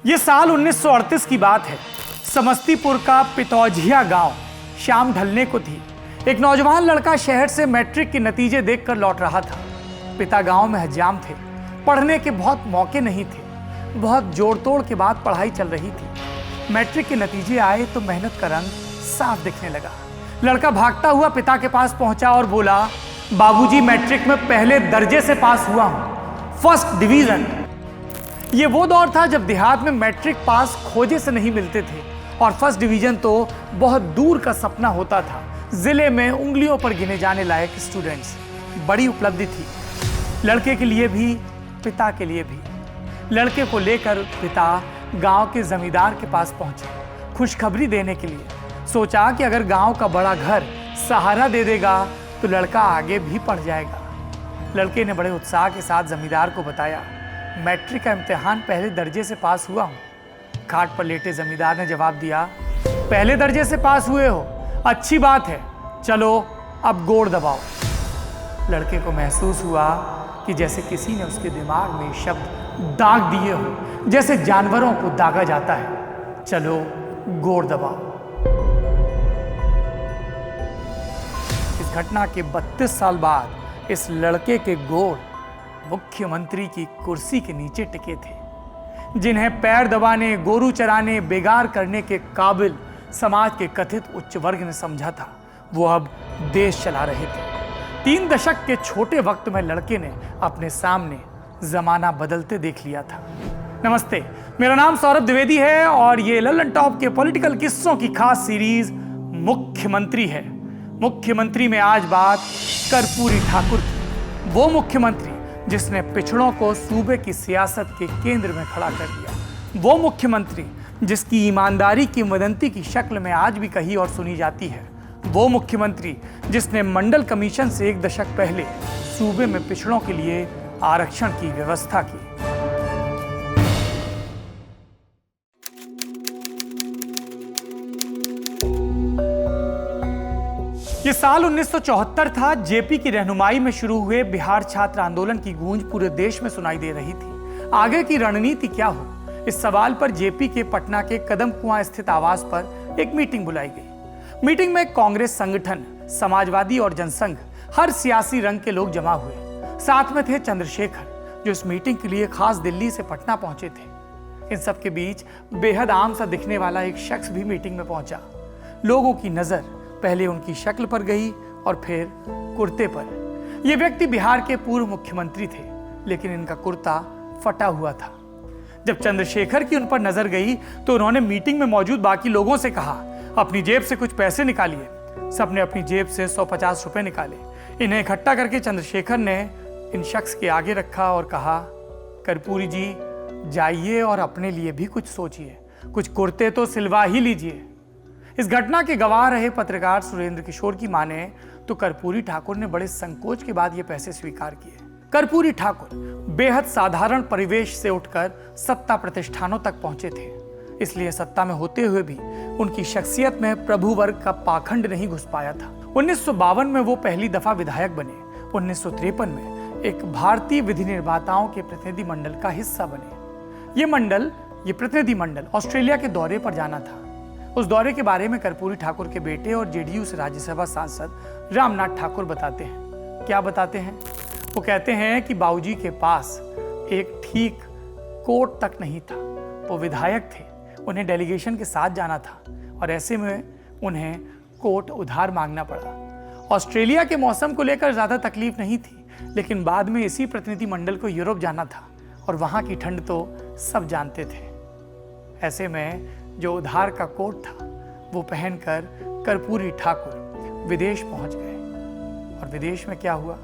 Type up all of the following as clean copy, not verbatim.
ये साल 1938 की बात है। समस्तीपुर का पितौझिया गांव शाम ढलने को थी। एक नौजवान लड़का शहर से मैट्रिक के नतीजे देखकर लौट रहा था। पिता गांव में हज्जाम थे, पढ़ने के बहुत मौके नहीं थे। बहुत जोड़ तोड़ के बाद पढ़ाई चल रही थी। मैट्रिक के नतीजे आए तो मेहनत का रंग साफ दिखने लगा। लड़का भागता हुआ पिता के पास पहुंचा और बोला, बाबूजी मैट्रिक में पहले दर्जे से पास हुआ हूं, फर्स्ट डिवीजन। ये वो दौर था जब देहात में मैट्रिक पास खोजे से नहीं मिलते थे और फर्स्ट डिवीजन तो बहुत दूर का सपना होता था। जिले में उंगलियों पर गिने जाने लायक स्टूडेंट्स, बड़ी उपलब्धि थी, लड़के के लिए भी पिता के लिए भी। लड़के को लेकर पिता गांव के जमींदार के पास पहुंचे खुशखबरी देने के लिए। सोचा कि अगर गांव का बड़ा घर सहारा दे देगा तो लड़का आगे भी पढ़ जाएगा। लड़के ने बड़े उत्साह के साथ जमींदार को बताया, मैट्रिक का इम्तिहान पहले दर्जे से पास हुआ हूं। खाट पर लेटे जमींदार ने जवाब दिया, पहले दर्जे से पास हुए हो, अच्छी बात है, चलो अब गोड़ दबाओ। लड़के को महसूस हुआ कि जैसे किसी ने उसके दिमाग में शब्द दाग दिए हो, जैसे जानवरों को दागा जाता है, चलो गोड़ दबाओ। इस घटना के 32 साल बाद इस लड़के के गोड़ मुख्यमंत्री की कुर्सी के नीचे टिके थे। जिन्हें पैर दबाने, गोरू चराने, बेगार करने के काबिल समाज के कथित उच्च वर्ग ने समझा था, वो अब देश चला रहे थे। 3 दशक के छोटे वक्त में लड़के ने अपने सामने जमाना बदलते देख लिया था। नमस्ते, मेरा नाम सौरभ द्विवेदी है और ये ललन टॉप के पॉलिटिकल किस्सों की खास सीरीज मुख्यमंत्री है। मुख्यमंत्री में आज बात कर्पूरी ठाकुर की, वो मुख्यमंत्री जिसने पिछड़ों को सूबे की सियासत के केंद्र में खड़ा कर दिया। वो मुख्यमंत्री जिसकी ईमानदारी की वदंती की शक्ल में आज भी कही और सुनी जाती है। वो मुख्यमंत्री जिसने मंडल कमीशन से 1 दशक पहले सूबे में पिछड़ों के लिए आरक्षण की व्यवस्था की। ये साल 1974 था। जेपी की रहनुमाई में शुरू हुए बिहार छात्र आंदोलन की गूंज पूरे देश में सुनाई दे रही थी। आगे की रणनीति क्या हो, इस सवाल पर जेपी के पटना के कदम कुआं स्थित आवास पर एक मीटिंग बुलाई गई। मीटिंग में कांग्रेस संगठन, समाजवादी और जनसंघ, हर सियासी रंग के लोग जमा हुए। साथ में थे चंद्रशेखर, जो इस मीटिंग के लिए खास दिल्ली से पटना पहुंचे थे। इन सब के बीच बेहद आम सा दिखने वाला एक शख्स भी मीटिंग में पहुंचा। लोगों की नजर पहले उनकी शक्ल पर गई और फिर कुर्ते पर। यह व्यक्ति बिहार के पूर्व मुख्यमंत्री थे, लेकिन इनका कुर्ता फटा हुआ था। जब चंद्रशेखर की उन पर नजर गई तो उन्होंने मीटिंग में मौजूद बाकी लोगों से कहा, अपनी जेब से कुछ पैसे निकालिए। सबने अपनी जेब से 150 रुपए निकाले। इन्हें इकट्ठा करके चंद्रशेखर ने इन शख्स के आगे रखा और कहा, कर्पूरी जी जाइए और अपने लिए भी कुछ सोचिए, कुछ कुर्ते तो सिलवा ही लीजिए। इस घटना के गवाह रहे पत्रकार सुरेंद्र किशोर की माने तो कर्पूरी ठाकुर ने बड़े संकोच के बाद ये पैसे स्वीकार किए। कर्पूरी ठाकुर बेहद साधारण परिवेश से उठकर सत्ता प्रतिष्ठानों तक पहुंचे थे, इसलिए सत्ता में होते हुए भी उनकी शख्सियत में प्रभु वर्ग का पाखंड नहीं घुस पाया था। 1952 में वो पहली दफा विधायक बने। 1953 में एक भारतीय विधि निर्माताओं के प्रतिनिधि मंडल का हिस्सा बने। ये प्रतिनिधि मंडल ऑस्ट्रेलिया के दौरे पर जाना था। उस दौरे के बारे में कर्पूरी ठाकुर के बेटे और जेडीयू से राज्यसभा सांसद रामनाथ ठाकुर बताते हैं। क्या बताते हैं? वो कहते हैं कि बाबूजी के पास एक ठीक कोट तक नहीं था। वो विधायक थे, उन्हें डेलीगेशन के साथ जाना था और ऐसे में उन्हें कोट उधार मांगना पड़ा। ऑस्ट्रेलिया के मौसम को लेकर ज्यादा तकलीफ नहीं थी, लेकिन बाद में इसी प्रतिनिधि मंडल को यूरोप जाना था और वहां की ठंड तो सब जानते थे। ऐसे में जो उधार का कोट था वो पहनकर कर्पूरी ठाकुर विदेश पहुंच गए। और विदेश में क्या हुआ?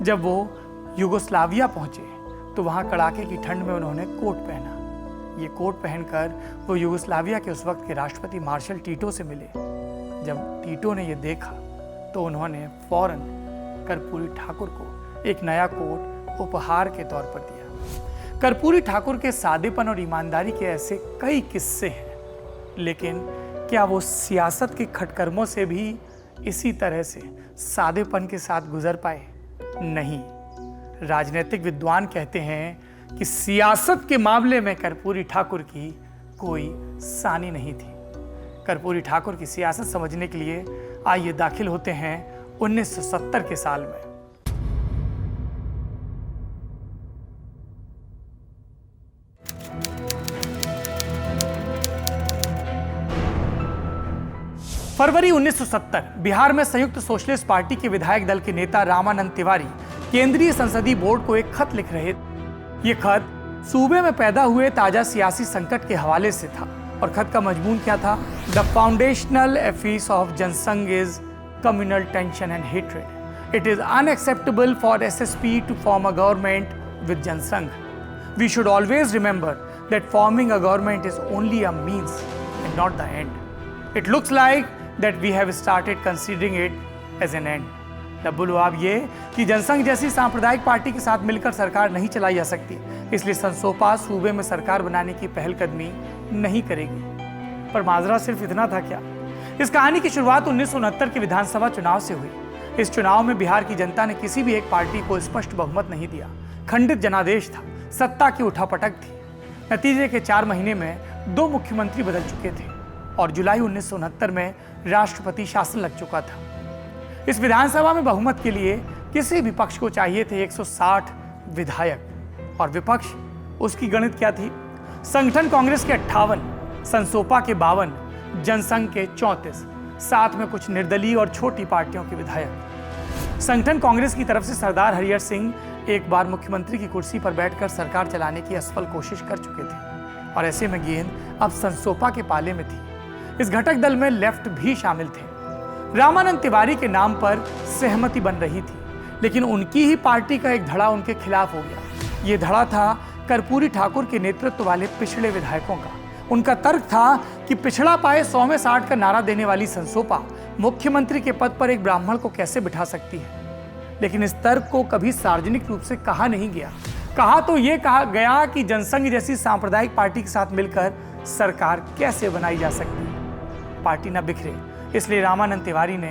जब वो युगोस्लाविया पहुंचे तो वहां कड़ाके की ठंड में उन्होंने कोट पहना। ये कोट पहनकर वो युगोस्लाविया के उस वक्त के राष्ट्रपति मार्शल टीटो से मिले। जब टीटो ने ये देखा तो उन्होंने फौरन कर्पूरी ठाकुर को एक नया कोट उपहार के तौर पर दिया। कर्पूरी ठाकुर के सादेपन और ईमानदारी के ऐसे कई किस्से हैं, लेकिन क्या वो सियासत के खटकर्मों से भी इसी तरह से सादेपन के साथ गुजर पाए? नहीं। राजनीतिक विद्वान कहते हैं कि सियासत के मामले में कर्पूरी ठाकुर की कोई सानी नहीं थी। कर्पूरी ठाकुर की सियासत समझने के लिए आइए दाखिल होते हैं 1970 के साल में। फरवरी 1970 बिहार में संयुक्त सोशलिस्ट पार्टी के विधायक दल के नेता रामानंद तिवारी केंद्रीय संसदीय बोर्ड को एक खत लिख रहे थे। ये खत सूबे में पैदा हुए ताजा सियासी संकट के हवाले से था और खत का मजमून क्या था? The foundational ethos of Jan Sangh is communal tension and hatred. It is unacceptable for SSP to form a government with Jan Sangh. We should always remember that forming a government is only a means and not the end. It looks like that we have started considering it as an end। तब बोलो आप ये कि जनसंघ जैसी सांप्रदायिक party के साथ मिलकर सरकार नहीं चलाई जा सकती, इसलिए संसोपा सूबे में सरकार बनाने की पहलकदमी नहीं करेगी। पर माजरा सिर्फ इतना था क्या? इस कहानी की शुरुआत 1969 के विधानसभा चुनाव से हुई। इस चुनाव में बिहार की जनता ने किसी भी एक पार्टी को स्पष्ट बहुमत नहीं दिया। खंडित जनादेश था, सत्ता की उठापटक थी। नतीजे के 4 महीने में 2 मुख्यमंत्री बदल चुके थे और जुलाई 1969 में राष्ट्रपति शासन लग चुका था। इस विधानसभा में बहुमत के लिए किसी भी पक्ष को चाहिए थे 160 विधायक और विपक्ष उसकी गणित क्या थी? संगठन कांग्रेस के 58, संसोपा के 52, जनसंघ के 34, साथ में कुछ निर्दलीय और छोटी पार्टियों के विधायक। संगठन कांग्रेस की तरफ से सरदार हरिहर सिंह एक बार मुख्यमंत्री की कुर्सी पर बैठकर सरकार चलाने की असफल कोशिश कर चुके थे और ऐसे में गेंद अब संसोपा के पाले में थी। इस घटक दल में लेफ्ट भी शामिल थे। रामानंद तिवारी के नाम पर सहमति बन रही थी, लेकिन उनकी ही पार्टी का एक धड़ा उनके खिलाफ हो गया। ये धड़ा था कर्पूरी ठाकुर के नेतृत्व वाले पिछड़े विधायकों का। उनका तर्क था कि पिछड़ा पाए 100 में 60 का नारा देने वाली संसोपा मुख्यमंत्री के पद पर एक ब्राह्मण को कैसे बिठा सकती है। लेकिन इस तर्क को कभी सार्वजनिक रूप से कहा नहीं गया। कहा तो ये कहा गया कि जनसंघ जैसी सांप्रदायिक पार्टी के साथ मिलकर सरकार कैसे बनाई जा सकती है, पार्टी न बिखरे। इसलिए रामानंद तिवारी ने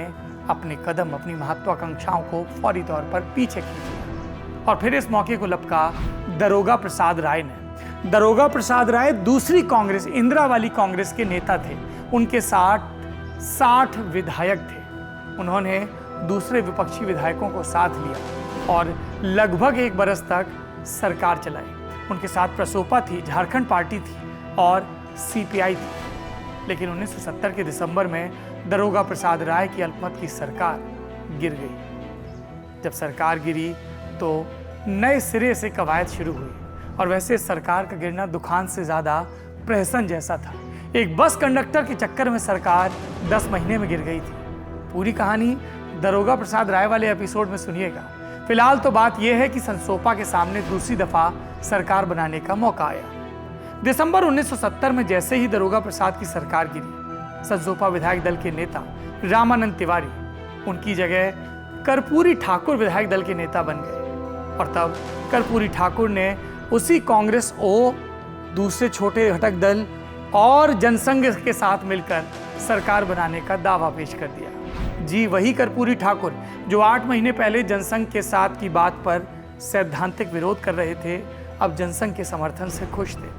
अपने कदम, अपनी महत्वाकांक्षाओं को फौरी तौर पर पीछे खींच लिया और फिर इस मौके को लपका दरोगा प्रसाद राय ने। दरोगा प्रसाद राय दूसरी कांग्रेस, इंदिरा वाली कांग्रेस के नेता थे। उनके 60 विधायक थे। उन्होंने दूसरे विपक्षी विधायकों को साथ लिया और लगभग 1 बरस तक सरकार चलाई। उनके साथ प्रसोपा थी, झारखंड पार्टी थी और सीपीआई थी। लेकिन 1970 के दिसंबर में दरोगा प्रसाद राय की अल्पमत की सरकार गिर गई। जब सरकार गिरी तो नए सिरे से कवायद शुरू हुई और वैसे सरकार का गिरना दुखान से ज्यादा प्रहसन जैसा था। एक बस कंडक्टर के चक्कर में सरकार 10 महीने में गिर गई थी। पूरी कहानी दरोगा प्रसाद राय वाले एपिसोड में सुनिएगा। फिलहाल तो बात यह है कि संसोपा के सामने दूसरी दफा सरकार बनाने का मौका आया। दिसंबर 1970 में जैसे ही दरोगा प्रसाद की सरकार गिरी, संसोपा विधायक दल के नेता रामानंद तिवारी उनकी जगह कर्पूरी ठाकुर विधायक दल के नेता बन गए और तब कर्पूरी ठाकुर ने उसी कांग्रेस ओ, दूसरे छोटे घटक दल और जनसंघ के साथ मिलकर सरकार बनाने का दावा पेश कर दिया। जी वही कर्पूरी ठाकुर जो 8 महीने पहले जनसंघ के साथ की बात पर सैद्धांतिक विरोध कर रहे थे, अब जनसंघ के समर्थन से खुश थे।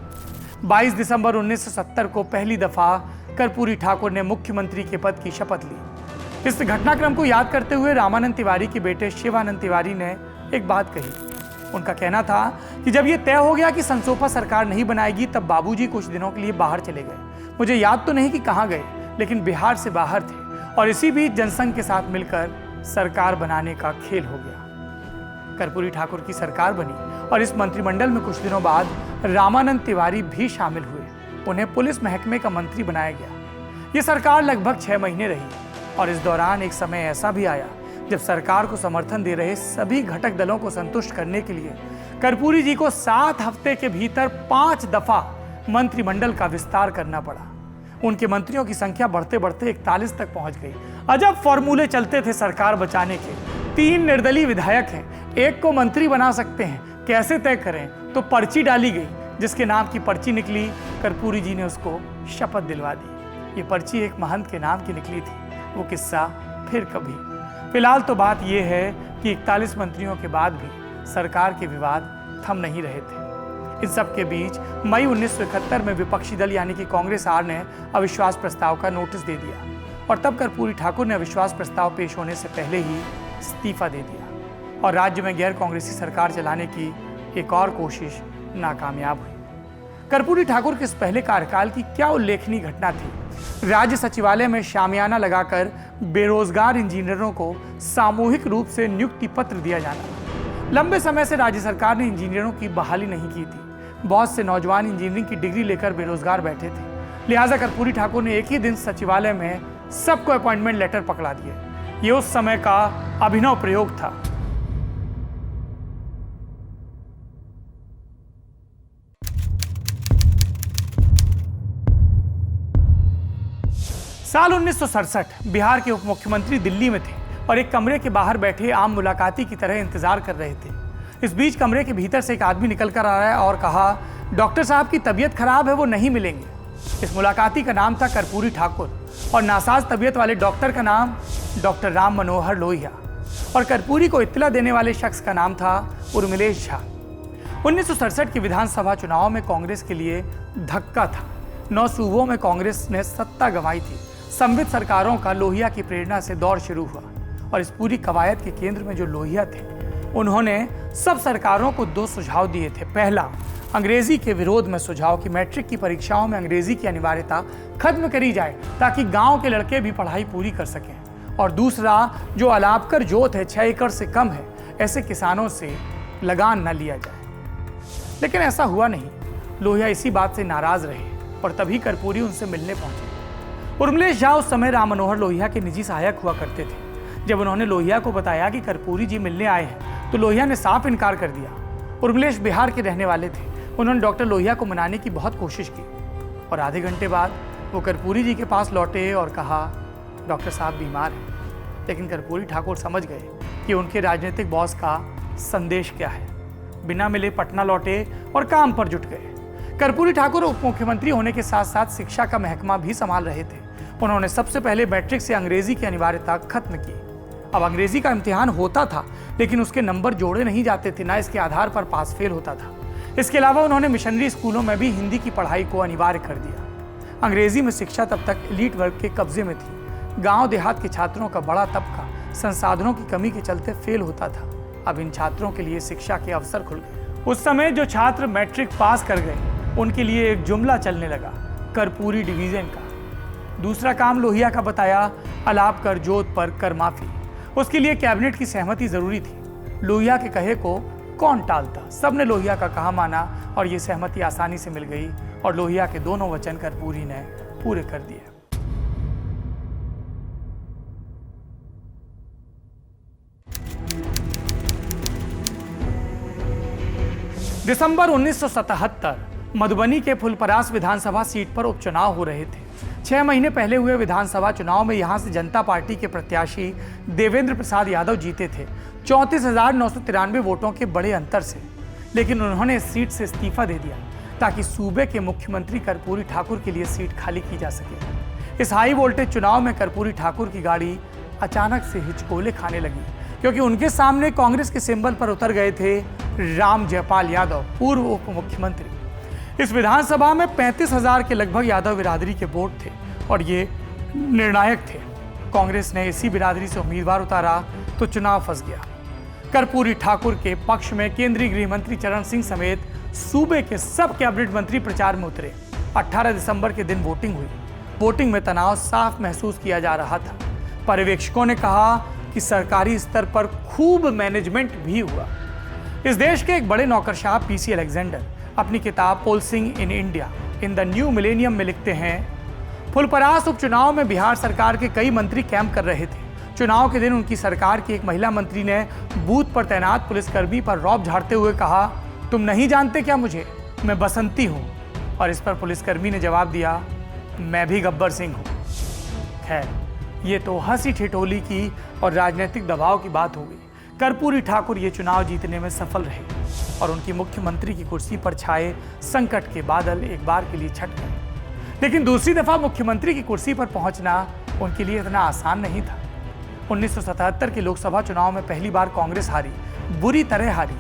22 दिसंबर 1970 को पहली दफा कर्पूरी ठाकुर ने मुख्यमंत्री के पद की शपथ ली। इस घटनाक्रम को याद करते हुए रामानंद तिवारी के बेटे शिवानंद तिवारी ने एक बात कही। उनका कहना था कि जब यह तय हो गया कि संसोपा सरकार नहीं बनाएगी, तब बाबूजी कुछ दिनों के लिए बाहर चले गए। मुझे याद तो नहीं कि कहाँ गए, लेकिन बिहार से बाहर थे और इसी बीच जनसंघ के साथ मिलकर सरकार बनाने का खेल हो गया। कर्पूरी ठाकुर की सरकार बनी और इस मंत्रिमंडल में कुछ दिनों बाद रामानंद तिवारी भी शामिल हुए। उन्हें पुलिस महकमे का मंत्री बनाया गया। ये सरकार लगभग 6 महीने रही और इस दौरान एक समय ऐसा भी आया जब सरकार को समर्थन दे रहे सभी घटक दलों को संतुष्ट करने के लिए कर्पूरी जी को 7 हफ्ते के भीतर 5 दफा मंत्रिमंडल का विस्तार करना पड़ा। उनके मंत्रियों की संख्या बढ़ते बढ़ते 41 तक पहुंच गई। अजब फॉर्मूले चलते थे सरकार बचाने के। 3 निर्दलीय विधायक हैं, एक को मंत्री बना सकते हैं, कैसे तय करें? तो पर्ची डाली गई, जिसके नाम की पर्ची निकली, कर्पूरी जी ने उसको शपथ दिलवा दी। ये पर्ची एक महंत के नाम की निकली थी। वो किस्सा फिर कभी। फिलहाल तो बात यह है कि 41 मंत्रियों के बाद भी सरकार के विवाद थम नहीं रहे थे। इन सब के बीच मई 1971 में विपक्षी दल यानी कि कांग्रेस आर ने अविश्वास प्रस्ताव का नोटिस दे दिया और तब कर्पूरी ठाकुर ने अविश्वास प्रस्ताव पेश होने से पहले ही इस्तीफा दे दिया और राज्य में गैर कांग्रेसी सरकार चलाने की एक और कोशिश नाकामयाब हुई। कर्पूरी ठाकुर के इस पहले कार्यकाल की क्या उल्लेखनीय घटना थी? राज्य सचिवालय में शामियाना लगाकर बेरोजगार इंजीनियरों को सामूहिक रूप से नियुक्ति पत्र दिया जाना। लंबे समय से राज्य सरकार ने इंजीनियरों की बहाली नहीं की थी। बहुत से नौजवान इंजीनियरिंग की डिग्री लेकर बेरोजगार बैठे थे। लिहाजा कर्पूरी ठाकुर ने एक ही दिन सचिवालय में सबको अपॉइंटमेंट लेटर पकड़ा दिए। ये उस समय का अभिनव प्रयोग था। साल 1967 बिहार के उप मुख्यमंत्री दिल्ली में थे और एक कमरे के बाहर बैठे आम मुलाकाती की तरह इंतजार कर रहे थे। इस बीच कमरे के भीतर से एक आदमी निकल कर आया और कहा, डॉक्टर साहब की तबीयत खराब है, वो नहीं मिलेंगे। इस मुलाकाती का नाम था कर्पूरी ठाकुर और नासाज तबीयत वाले डॉक्टर का नाम डॉक्टर राम मनोहर लोहिया और कर्पूरी को इत्तला देने वाले शख्स का नाम था उर्मिलेश झा। 1967 के विधानसभा चुनाव में कांग्रेस के लिए धक्का था। 9 सूबों में कांग्रेस ने सत्ता गंवाई थी। संवित सरकारों का लोहिया की प्रेरणा से दौर शुरू हुआ और इस पूरी कवायद के केंद्र में जो लोहिया थे, उन्होंने सब सरकारों को 2 सुझाव दिए थे। पहला, अंग्रेजी के विरोध में सुझाव कि मैट्रिक की परीक्षाओं में अंग्रेजी की अनिवार्यता खत्म करी जाए ताकि गांव के लड़के भी पढ़ाई पूरी कर सकें। और दूसरा, जो अलापकर जोत है 6 एकड़ से कम है, ऐसे किसानों से लगान न लिया जाए। लेकिन ऐसा हुआ नहीं। लोहिया इसी बात से नाराज रहे और तभी कर्पूरी उनसे मिलने पहुंचे। उर्मिलेश झा उस समय राम मनोहर लोहिया के निजी सहायक हुआ करते थे। जब उन्होंने लोहिया को बताया कि कर्पूरी जी मिलने आए हैं तो लोहिया ने साफ इनकार कर दिया। उर्मिलेश बिहार के रहने वाले थे। उन्होंने डॉक्टर लोहिया को मनाने की बहुत कोशिश की और आधे घंटे बाद वो कर्पूरी जी के पास लौटे और कहा, डॉक्टर साहब बीमार हैं। लेकिन कर्पूरी ठाकुर समझ गए कि उनके राजनीतिक बॉस का संदेश क्या है। बिना मिले पटना लौटे और काम पर जुट गए। कर्पूरी ठाकुर उप मुख्यमंत्री होने के साथ साथ शिक्षा का महकमा भी संभाल रहे थे। उन्होंने सबसे पहले मैट्रिक से अंग्रेजी की अनिवार्यता खत्म की। अब अंग्रेजी का इम्तिहान होता था लेकिन उसके नंबर जोड़े नहीं जाते थे, ना इसके आधार पर पास फेल होता था। इसके अलावा उन्होंने मिशनरी स्कूलों में भी हिंदी की पढ़ाई को अनिवार्य कर दिया। अंग्रेजी में शिक्षा तब तक एलीट वर्ग के कब्जे में थी। गांव देहात के छात्रों का बड़ा तबका संसाधनों की कमी के चलते फेल होता था। अब इन छात्रों के लिए शिक्षा के अवसर खुल गए। उस समय जो छात्र मैट्रिक पास कर गए उनके लिए एक जुमला चलने लगा, कर्पूरी डिवीजन का। दूसरा काम लोहिया का बताया, अलाप कर जोत पर कर माफी। उसके लिए कैबिनेट की सहमति जरूरी थी। लोहिया के कहे को कौन टालता? सबने लोहिया का कहा माना और ये सहमति आसानी से मिल गई और लोहिया के दोनों वचन कर्पूरी ने पूरे कर दिए। दिसंबर 1977 मधुबनी के फुलपरास विधानसभा सीट पर उपचुनाव हो रहे थे। 6 महीने पहले हुए विधानसभा चुनाव में यहां से जनता पार्टी के प्रत्याशी देवेंद्र प्रसाद यादव जीते थे 34,993 वोटों के बड़े अंतर से। लेकिन उन्होंने इस सीट से इस्तीफा दे दिया ताकि सूबे के मुख्यमंत्री कर्पूरी ठाकुर के लिए सीट खाली की जा सके। इस हाई वोल्टेज चुनाव में कर्पूरी ठाकुर की गाड़ी अचानक से हिचकोले खाने लगी क्योंकि उनके सामने कांग्रेस के सिंबल पर उतर गए थे राम जयपाल यादव, पूर्व उप मुख्यमंत्री। इस विधानसभा में 35,000 के लगभग यादव बिरादरी के वोट थे और ये निर्णायक थे। कांग्रेस ने इसी बिरादरी से उम्मीदवार उतारा तो चुनाव फंस गया। कर्पूरी ठाकुर के पक्ष में केंद्रीय गृह मंत्री चरण सिंह समेत सूबे के सब कैबिनेट मंत्री प्रचार में उतरे। 18 दिसंबर के दिन वोटिंग हुई। वोटिंग में तनाव साफ महसूस किया जा रहा था। पर्यवेक्षकों ने कहा कि सरकारी स्तर पर खूब मैनेजमेंट भी हुआ। इस देश के एक बड़े नौकरशाह पीसी अलेक्जेंडर अपनी किताब policing in India in the new millennium में लिखते हैं, फुलपरास उपचुनाव में बिहार सरकार के कई मंत्री कैंप कर रहे थे। चुनाव के दिन उनकी सरकार की एक महिला मंत्री ने बूथ पर तैनात पुलिसकर्मी पर रौब झाड़ते हुए कहा, तुम नहीं जानते क्या मुझे, मैं बसंती हूं। और इस पर पुलिसकर्मी ने जवाब दिया, मैं भी गब्बर सिंह हूं। खैर, ये तो हंसी ठिठोली की और राजनीतिक दबाव की बात हो गई। कर्पूरी ठाकुर ये चुनाव जीतने में सफल रहे और उनकी मुख्यमंत्री की कुर्सी पर छाए संकट के बादल एक बार के लिए छट गए। लेकिन दूसरी दफा मुख्यमंत्री की कुर्सी पर पहुंचना उनके लिए इतना आसान नहीं था। 1977 के लोकसभा चुनाव में पहली बार कांग्रेस हारी, बुरी तरह हारी।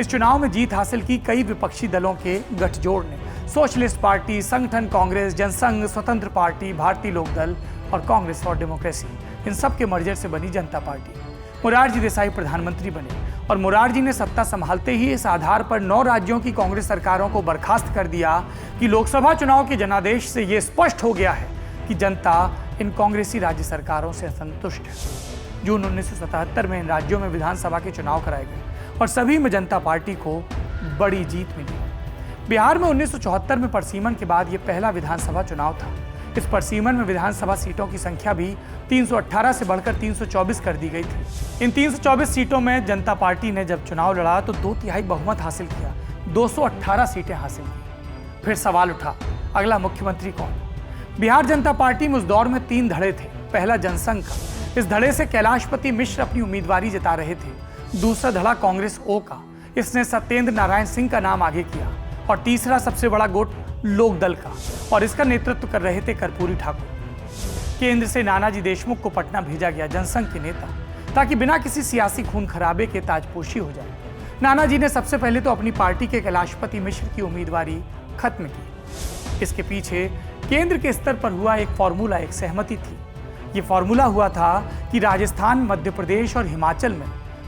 इस चुनाव में जीत हासिल की कई विपक्षी दलों के गठजोड़ ने। सोशलिस्ट पार्टी, संगठन कांग्रेस, जनसंघ, स्वतंत्र पार्टी, भारतीय लोकदल और कांग्रेस फॉर डेमोक्रेसी, इन सब के मर्जर से बनी जनता पार्टी। मोरारजी देसाई प्रधानमंत्री बने और मोरारजी ने सत्ता संभालते ही इस आधार पर 9 राज्यों की कांग्रेस सरकारों को बर्खास्त कर दिया कि लोकसभा चुनाव के जनादेश से यह स्पष्ट हो गया है कि जनता इन कांग्रेसी राज्य सरकारों से असंतुष्ट है। जून 1977 में इन राज्यों में विधानसभा के चुनाव कराए गए और सभी में जनता पार्टी को बड़ी जीत मिली। बिहार में 1974 में परसीमन के बाद यह पहला विधानसभा चुनाव था। इस परसीमन में विधानसभा सीटों की संख्या भी 318 से बढ़कर 324 कर दी गई थी। इन 324 सीटों में जनता पार्टी ने जब चुनाव लड़ा तो 2/3 बहुमत हासिल किया, 218 सीटें हासिल की। फिर सवाल उठा, अगला मुख्यमंत्री कौन? बिहार जनता पार्टी में उस दौर में 3 धड़े थे। पहला जनसंघ का, इस धड़े से कैलाशपति मिश्र अपनी उम्मीदवारी जता रहे थे। दूसरा धड़ा कांग्रेस ओ का, इसने सत्येंद्र नारायण सिंह का नाम आगे किया। और तीसरा सबसे बड़ा गुट लोकदल का, और इसका नेतृत्व कर रहे थे कर्पूरी ठाकुर। केंद्र से नानाजी देशमुख को पटना भेजा गया जनसंघ के नेता, ताकि बिना किसी सियासी खून खराबे के ताजपोशी हो जाए। नानाजी ने सबसे पहले तो अपनी पार्टी के कैलाशपति मिश्र की उम्मीदवारी खत्म की। इसके पीछे केंद्र के स्तर पर हुआ एक फॉर्मूला, एक सहमति थी। ये फॉर्मूला हुआ था कि राजस्थान, मध्य प्रदेश और हिमाचल में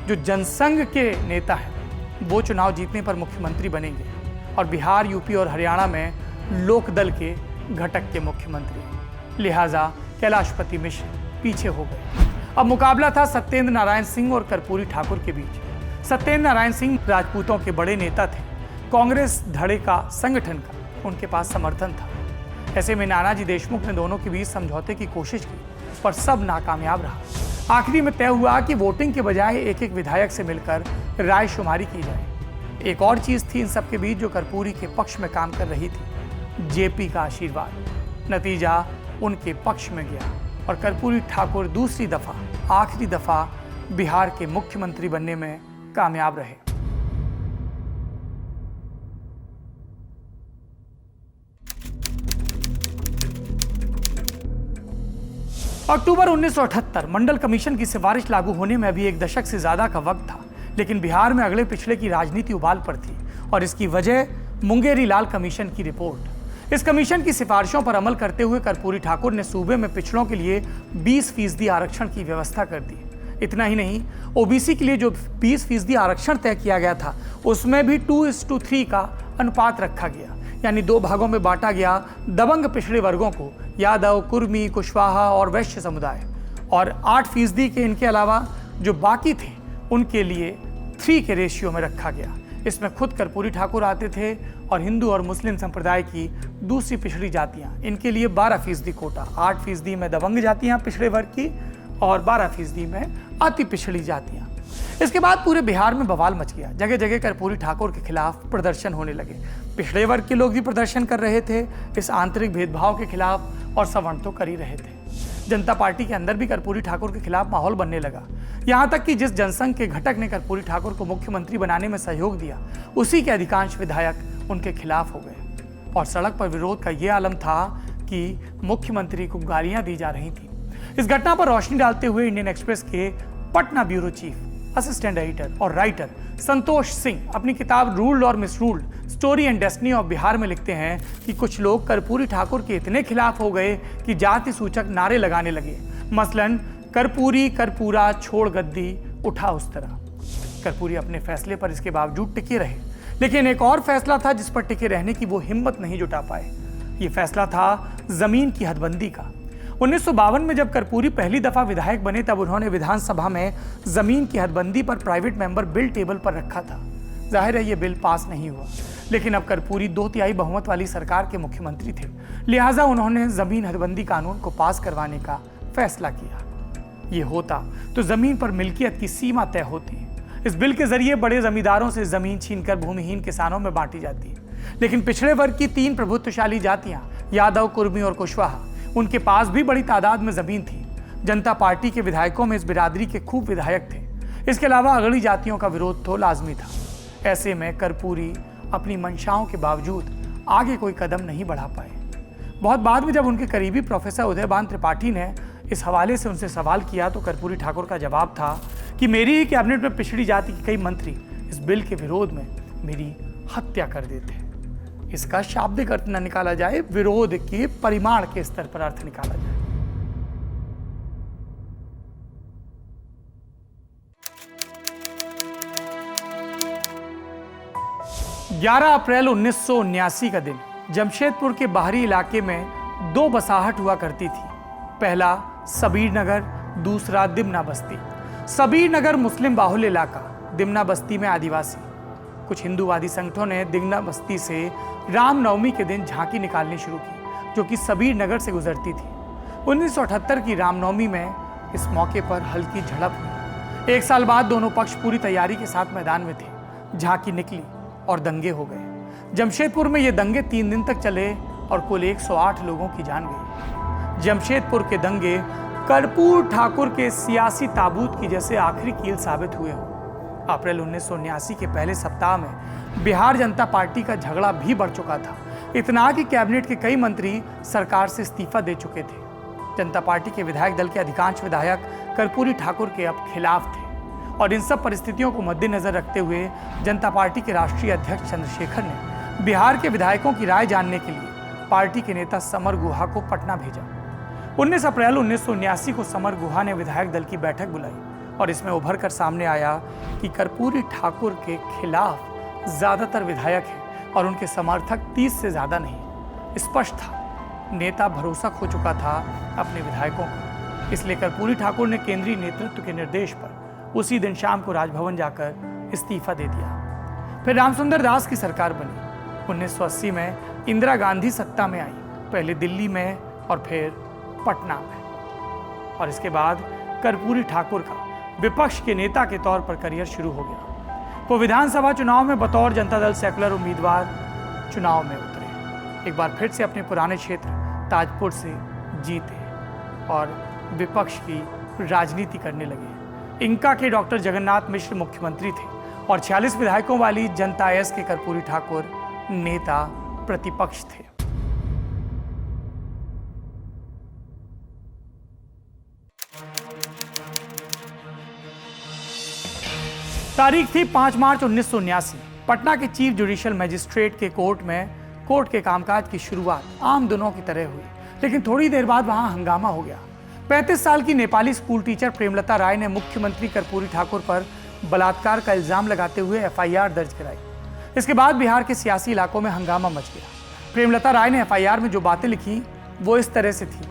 जो जनसंघ के नेता हैं वो चुनाव जीतने पर मुख्यमंत्री बनेंगे और बिहार, यूपी और हरियाणा में लोकदल के घटक के मुख्यमंत्री। लिहाजा कैलाशपति मिश्र पीछे हो गए। अब मुकाबला था सत्येंद्र नारायण सिंह और कर्पूरी ठाकुर के बीच। सत्येंद्र नारायण सिंह राजपूतों के बड़े नेता थे, कांग्रेस धड़े का, संगठन का उनके पास समर्थन था। ऐसे में नानाजी देशमुख ने दोनों के बीच समझौते की कोशिश की, पर सब नाकामयाब रहा। आखिरी में तय हुआ कि वोटिंग के बजाय एक एक विधायक से मिलकर रायशुमारी की जाए। एक और चीज थी इन सबके बीच जो कर्पूरी के पक्ष में काम कर रही थी, जेपी का आशीर्वाद। नतीजा उनके पक्ष में गया और कर्पूरी ठाकुर दूसरी दफा, आखिरी दफा बिहार के मुख्यमंत्री बनने में कामयाब रहे। अक्टूबर 1978 मंडल कमीशन की सिफारिश लागू होने में अभी एक दशक से ज्यादा का वक्त था, लेकिन बिहार में अगले पिछले की राजनीति उबाल पर थी और इसकी वजह मुंगेरी लाल कमीशन की रिपोर्ट। इस कमीशन की सिफारिशों पर अमल करते हुए कर्पूरी ठाकुर ने सूबे में पिछड़ों के लिए 20% आरक्षण की व्यवस्था कर दी। इतना ही नहीं, ओबीसी के लिए जो 20% आरक्षण तय किया गया था उसमें भी 2:3 का अनुपात रखा गया, यानी 2 भागों में बांटा गया दबंग पिछड़े वर्गों को, यादव, कुर्मी, कुशवाहा और वैश्य समुदाय, और 8% के इनके अलावा जो बाकी थे उनके लिए 3 के रेशियो में रखा गया। इसमें खुद कर्पूरी ठाकुर आते थे और हिंदू और मुस्लिम संप्रदाय की दूसरी पिछड़ी जातियां, इनके लिए 12% कोटा, 8% में दबंग जातियां पिछड़े वर्ग की और 12% में अति पिछड़ी जातियां। इसके बाद पूरे बिहार में बवाल मच गया। जगह जगह कर्पूरी ठाकुर के खिलाफ प्रदर्शन होने लगे। पिछड़े वर्ग के लोग भी प्रदर्शन कर रहे थे इस आंतरिक भेदभाव के खिलाफ, और सवर्ण तो कर ही रहे थे। जनता पार्टी के अंदर भी कर्पूरी ठाकुर के खिलाफ माहौल बनने लगा। यहां तक कि जिस जनसंघ के घटक ने कर्पूरी ठाकुर को मुख्यमंत्री बनाने में सहयोग दिया, उसी के अधिकांश विधायक उनके खिलाफ हो गए और सड़क पर विरोध का यह आलम था कि मुख्यमंत्री को गालियां दी जा रही थी। इस घटना पर रोशनी डालते हुए इंडियन एक्सप्रेस के Patna bureau chief, assistant editor और राइटर संतोष सिंह अपनी किताब रूल्ड और misruled, story and destiny of Bihar में लिखते हैं कि कुछ लोग कर्पूरी ठाकुर के इतने खिलाफ हो गए कि जाति सूचक नारे लगाने लगे। मसलन कर्पूरी कर्पूरा छोड़ गद्दी उठा उस तरह। कर्पूरी अपने फैसले पर इसके बावजूद टिके रहे, लेकिन एक और फैसला था जिस पर टिके रहने की वो हिम्मत नहीं जुटा पाए। ये फैसला था जमीन की हदबंदी का। 1952 में जब कर्पूरी पहली दफा विधायक बने तब उन्होंने विधानसभा में जमीन की हदबंदी पर प्राइवेट मेंबर बिल टेबल पर रखा था। जाहिर है ये बिल पास नहीं हुआ, लेकिन अब कर्पूरी 2/3 बहुमत वाली सरकार के मुख्यमंत्री थे, लिहाजा उन्होंने जमीन हदबंदी कानून को पास करवाने का फैसला किया। ये होता तो जमीन पर मिल्कियत की सीमा तय होती। इस बिल के जरिए बड़े जमींदारों से जमीन छीनकर भूमिहीन किसानों में बांटी जाती है, लेकिन पिछड़े वर्ग की 3 प्रभुत्वशाली जातियां, यादव, कुर्मी और कुशवाहा, उनके पास भी बड़ी तादाद में जमीन थी। जनता पार्टी के विधायकों में इस बिरादरी के खूब विधायक थे। इसके अलावा अगली जातियों का विरोध तो लाजमी था। ऐसे में कर्पूरी अपनी मंशाओं के बावजूद आगे कोई कदम नहीं बढ़ा पाए। बहुत बाद में जब उनके करीबी प्रोफेसर उदयभान त्रिपाठी ने इस हवाले से उनसे सवाल किया तो कर्पूरी ठाकुर का जवाब था कि मेरी ही कैबिनेट में पिछड़ी जाति के कई मंत्री इस बिल के विरोध में मेरी हत्या कर देते। इसका शाब्दिक अर्थ न निकाला जाए, विरोध के परिमाण के स्तर पर अर्थ निकाला जाए। 11 अप्रैल 1979 का दिन जमशेदपुर के बाहरी इलाके में दो बसाहट हुआ करती थी। पहला सबीर नगर, दूसरा दिमना बस्ती। सबीर नगर मुस्लिम बाहुल इलाका, दिमना बस्ती में आदिवासी। कुछ हिंदूवादी संगठनों ने दिमना बस्ती से रामनवमी के दिन झांकी निकालनी शुरू की, जो कि सबीर नगर से गुजरती थी। 1978 की रामनवमी में इस मौके पर हल्की झड़प हुई। एक साल बाद दोनों पक्ष पूरी तैयारी के साथ मैदान में थे। झांकी निकली और दंगे हो गए। जमशेदपुर में ये दंगे 3 दिन तक चले और कुल 108 लोगों की जान गई। जमशेदपुर के दंगे कर्पूर ठाकुर के सियासी ताबूत की जैसे आखिरी कील साबित हुए हों। अप्रैल 1979 के पहले सप्ताह में बिहार जनता पार्टी का झगड़ा भी बढ़ चुका था। इतना कि कैबिनेट के कई मंत्री सरकार से इस्तीफा दे चुके थे। जनता पार्टी के विधायक दल के अधिकांश विधायक कर्पूरी ठाकुर के अब खिलाफ थे और इन सब परिस्थितियों को मद्देनजर रखते हुए जनता पार्टी के राष्ट्रीय अध्यक्ष चंद्रशेखर ने बिहार के विधायकों की राय जानने के लिए पार्टी के नेता समर गुहा को पटना भेजा। 19 अप्रैल 1979 को समर गुहा ने विधायक दल की बैठक बुलाई और इसमें उभर कर सामने आया कि कर्पूरी ठाकुर के खिलाफ ज्यादातर विधायक हैं और उनके समर्थक 30 से ज्यादा नहीं। स्पष्ट था, नेता भरोसा खो चुका था अपने विधायकों का। इसलिए कर्पूरी ठाकुर ने केंद्रीय नेतृत्व के निर्देश पर उसी दिन शाम को राजभवन जाकर इस्तीफा दे दिया। फिर रामसुंदर दास की सरकार बनी। 1980 में इंदिरा गांधी सत्ता में आई, पहले दिल्ली में और फिर पटना में। और इसके बाद कर्पूरी ठाकुर का विपक्ष के नेता के तौर पर करियर शुरू हो गया। वो विधानसभा चुनाव में बतौर जनता दल सेकुलर उम्मीदवार चुनाव में उतरे। एक बार फिर से अपने पुराने क्षेत्र ताजपुर से जीते और विपक्ष की राजनीति करने लगे। इंका के डॉक्टर जगन्नाथ मिश्र मुख्यमंत्री थे और 46 विधायकों वाली जनता एस के कर्पूरी ठाकुर नेता प्रतिपक्ष थे। तारीख थी 5 मार्च 1979। पटना के चीफ जुडिशियल मजिस्ट्रेट के कोर्ट में कोर्ट के कामकाज की शुरुआत आम दिनों की तरह हुई, लेकिन थोड़ी देर बाद वहां हंगामा हो गया। 35 साल की नेपाली स्कूल टीचर प्रेमलता राय ने मुख्यमंत्री कर्पूरी ठाकुर पर बलात्कार का इल्जाम लगाते हुए एफआईआर दर्ज कराई। इसके बाद बिहार के सियासी इलाकों में हंगामा मच गया। प्रेमलता राय ने एफआईआर में जो बातें लिखी वो इस तरह से थी।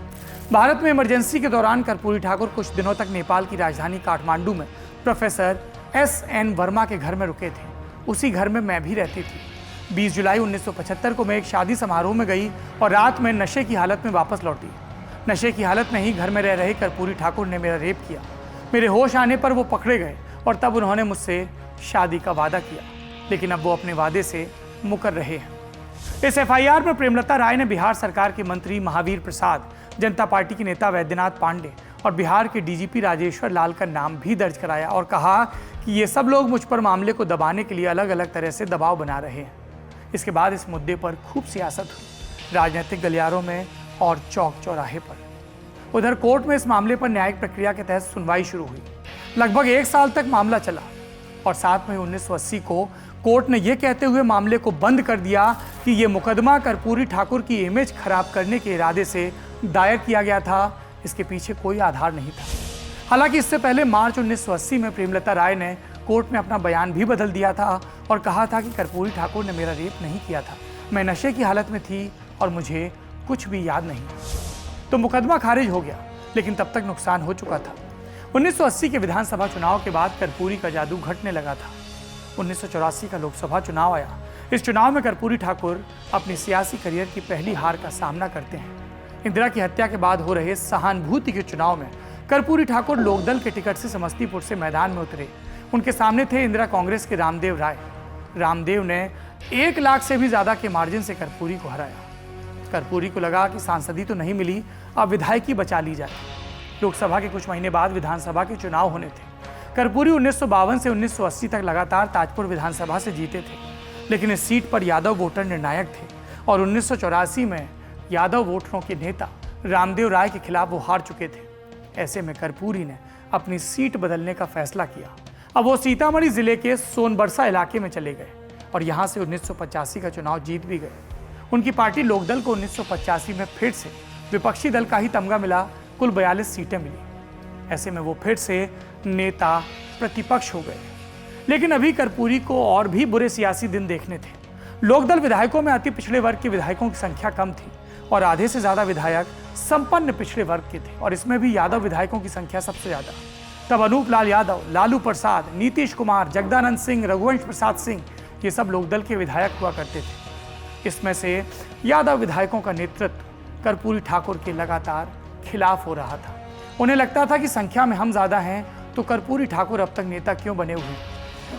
भारत में इमरजेंसी के दौरान कर्पूरी ठाकुर कुछ दिनों तक नेपाल की राजधानी काठमांडू में प्रोफेसर एस.एन. वर्मा के घर में रुके थे। उसी घर में मैं भी रहती थी। 20 जुलाई 1975 को मैं एक शादी समारोह में गई और रात में नशे की हालत में वापस लौटी। नशे की हालत में ही घर में रह रहे कर्पूरी ठाकुर ने मेरा रेप किया। मेरे होश आने पर वो पकड़े गए और तब उन्होंने मुझसे शादी का वादा किया, लेकिन अब वो अपने वादे से मुकर रहे हैं। इस एफआईआर में प्रेमलता राय ने बिहार सरकार के मंत्री महावीर प्रसाद, जनता पार्टी के नेता वैद्यनाथ पांडे और बिहार के डीजीपी राजेश्वर लाल का नाम भी दर्ज कराया और कहा कि ये सब लोग मुझ पर मामले को दबाने के लिए अलग अलग तरह से दबाव बना रहे हैं। इसके बाद इस मुद्दे पर खूब सियासत हुई, राजनीतिक गलियारों में और चौक चौराहे पर। उधर कोर्ट में इस मामले पर न्यायिक प्रक्रिया के तहत सुनवाई शुरू हुई। लगभग 1 साल तक मामला चला और 7 मई 1980 को कोर्ट ने यह कहते हुए मामले को बंद कर दिया कि यह मुकदमा कर्पूरी ठाकुर की इमेज खराब करने के इरादे से दायर किया गया था। इसके पीछे कोई आधार नहीं था। हालांकि इससे पहले मार्च 1980 में प्रेमलता राय ने कोर्ट में अपना बयान भी बदल दिया था और कहा था कि कर्पूरी ठाकुर ने मेरा रेप नहीं किया था, मैं नशे की हालत में थी और मुझे कुछ भी याद नहीं। तो मुकदमा खारिज हो गया, लेकिन तब तक नुकसान हो चुका था। 1980 के विधानसभा चुनाव के बाद कर्पूरी का जादू घटने लगा था। 1984 का लोकसभा चुनाव आया। इस चुनाव में कर्पूरी ठाकुर अपनी सियासी करियर की पहली हार का सामना करते हैं। इंदिरा की हत्या के बाद हो रहे सहानुभूति के चुनाव में कर्पूरी ठाकुर लोकदल के टिकट से समस्तीपुर से मैदान में उतरे। उनके सामने थे इंदिरा कांग्रेस के रामदेव राय। रामदेव ने 1 लाख से भी ज्यादा के मार्जिन से कर्पूरी को हराया। कर्पूरी को लगा कि सांसदी तो नहीं मिली, अब विधायकी बचा ली जाए। लोकसभा के कुछ महीने बाद विधानसभा के चुनाव होने थे। कर्पूरी 1952 से 1980 तक लगातार ताजपुर विधानसभा से जीते थे, लेकिन इस सीट पर यादव वोटर निर्णायक थे और 1984 में यादव वोटरों के नेता रामदेव राय के खिलाफ वो हार चुके थे। ऐसे में कर्पूरी ने अपनी सीट बदलने का फैसला किया। अब वो सीतामढ़ी जिले के सोनबरसा इलाके में चले गए और यहां से 1985 का चुनाव जीत भी गए। उनकी पार्टी लोकदल को 1985 में फिर से विपक्षी दल का ही तमगा मिला, कुल 42 सीटें मिली। ऐसे में वो फिर से नेता प्रतिपक्ष हो गए। लेकिन अभी कर्पूरी को और भी बुरे सियासी दिन देखने थे। लोकदल विधायकों में अति पिछड़े वर्ग के विधायकों की संख्या कम थी और आधे से ज्यादा विधायक संपन्न पिछड़े वर्ग के थे और इसमें भी यादव विधायकों की संख्या सबसे ज्यादा। तब अनूप लाल यादव, लालू प्रसाद, नीतीश कुमार, जगदानंद सिंह, रघुवंश प्रसाद सिंह, ये सब लोकदल के विधायक हुआ करते थे। इसमें से यादव विधायकों का नेतृत्व कर्पूरी ठाकुर के लगातार खिलाफ हो रहा था। उन्हें लगता था कि संख्या में हम ज्यादा हैं तो कर्पूरी ठाकुर अब तक नेता क्यों बने हुए।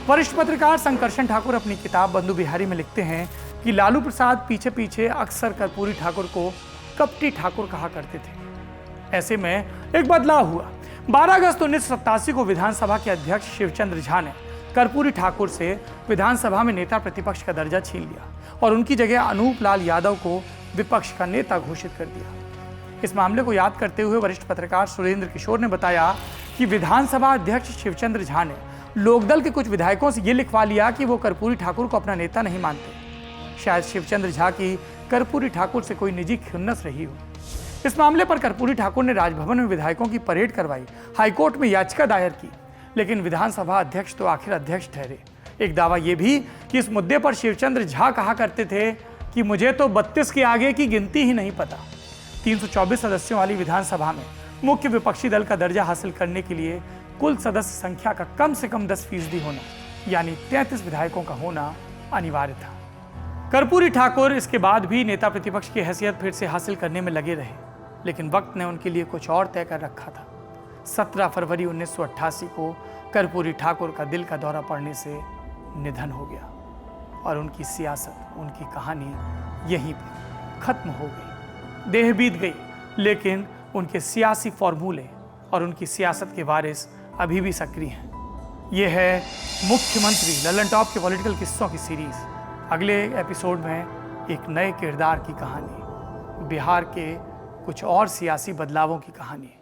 वरिष्ठ पत्रकार संकर्षण ठाकुर अपनी किताब बंधु बिहारी में लिखते हैं कि लालू प्रसाद पीछे पीछे अक्सर कर्पूरी ठाकुर को कपटी ठाकुर कहा करते थे। ऐसे में एक बदलाव हुआ। 12 अगस्त 1987 को विधानसभा के अध्यक्ष शिवचंद्र झा ने कर्पूरी ठाकुर से विधानसभा में नेता प्रतिपक्ष का दर्जा छीन लिया और उनकी जगह अनूप लाल यादव को विपक्ष का नेता घोषित कर दिया। इस मामले को याद करते हुए वरिष्ठ पत्रकार सुरेंद्र किशोर ने बताया कि विधानसभा अध्यक्ष शिवचंद्र झा ने लोकदल के कुछ विधायकों से यह लिखवा लिया कि वो कर्पूरी ठाकुर को अपना नेता नहीं मानते। शायद शिवचंद्र झा की कर्पूरी ठाकुर से कोई निजी खुन्नस रही हो। इस मामले पर कर्पूरी ठाकुर ने राजभवन में विधायकों की परेड करवाई, हाईकोर्ट में याचिका दायर की, लेकिन विधानसभा अध्यक्ष तो आखिर अध्यक्ष ठहरे। एक दावा यह भी कि इस मुद्दे पर शिवचंद्र झा कहा करते थे कि मुझे तो 32 के आगे की गिनती ही नहीं पता। 324 सदस्यों वाली विधानसभा में मुख्य विपक्षी दल का दर्जा हासिल करने के लिए कुल सदस्य संख्या का कम से कम 10% होना, यानी 33 विधायकों का होना अनिवार्य था। कर्पूरी ठाकुर इसके बाद भी नेता प्रतिपक्ष की हैसियत फिर से हासिल करने में लगे रहे, लेकिन वक्त ने उनके लिए कुछ और तय कर रखा था। 17 फरवरी 1988 को कर्पूरी ठाकुर का दिल का दौरा पड़ने से निधन हो गया और उनकी सियासत, उनकी कहानी यहीं पर खत्म हो गई। देह बीत गई, लेकिन उनके सियासी फॉर्मूले और उनकी सियासत के वारिस अभी भी सक्रिय हैं। यह है मुख्यमंत्री लल्लन टॉप के पॉलिटिकल किस्सों की सीरीज। अगले एपिसोड में एक नए किरदार की कहानी, बिहार के कुछ और सियासी बदलावों की कहानी।